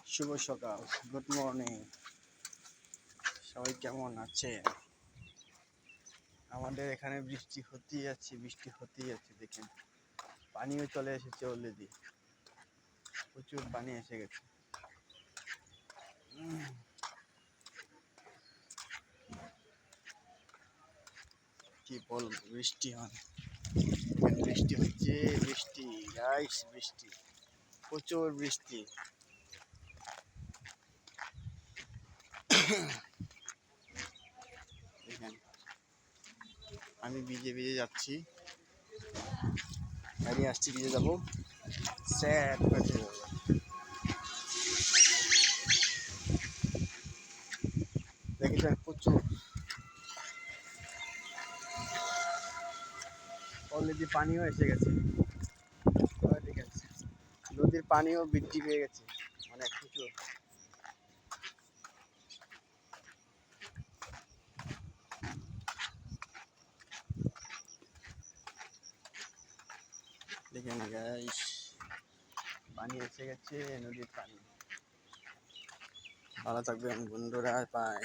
শুভ সকাল, good morning. সবাই কেমন আছে? আমাদের এখানে বৃষ্টি হতেই যাচ্ছে দেখেন, পানিও চলে এসেছে অলরেডি, প্রচুর পানি এসে গেছে। কি বলবো, বৃষ্টি হয়, বৃষ্টি হচ্ছে, বৃষ্টি গাইস, বৃষ্টি, প্রচুর বৃষ্টি। দেখেন আমি ভিজে ভিজে যাচ্ছি, গাড়ি আসছি, ভিজে যাবো, স্যাড হয়ে যাবো। দেখেছেন প্রচুর, অলরেডি পানিও এসে গেছে, নদীর পানিও বৃদ্ধি পেয়ে গেছে অনেক প্রচুর। দেখেন গাইস, পানি এসে গেছে, নদীর পানি। ভালো থাকবেন বন্ধুরা, বাই।